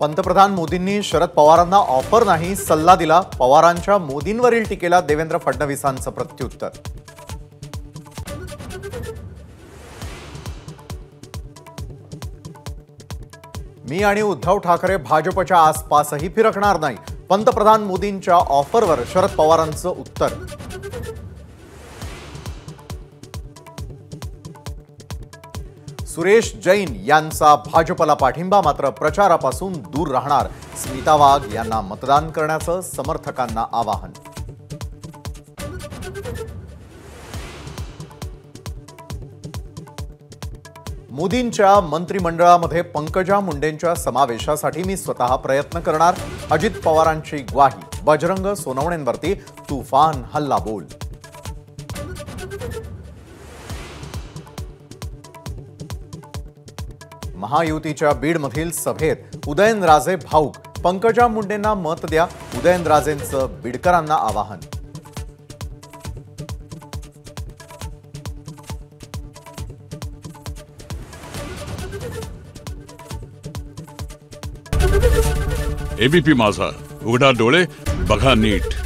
पंतप्रधान मोदींनी शरद पवारांना ऑफर नाही सल्ला दिला. पवारांच्या मोदींवरील टीकेला देवेंद्र फडणवीसांचं प्रत्युत्तर. मी आणि उद्धव ठाकरे भाजपच्या आसपासही फिरकणार नाही. पंतप्रधान मोदींच्या ऑफरवर शरद पवारांचं उत्तर. सुरेश जैन यांचा भाजपला पाठिंबा, मात्र प्रचारापासून दूर राहणार. स्मिता वाघ यांना मतदान करण्याचं समर्थकांना आवाहन. मोदींच्या मंत्रिमंडळामध्ये पंकजा मुंडेंच्या समावेशासाठी मी स्वतः प्रयत्न करणार. अजित पवारांची ग्वाही. बजरंग सोनवणेंवरती तुफान हल्लाबोल. महायुतीच्या बीडमधील सभेत उदयनराजे भाऊक. पंकजा मुंडेंना मत द्या. उदयनराजेंचं बीडकरांना आवाहन. एबीपी माझा, उघडा डोळे बघा नीट.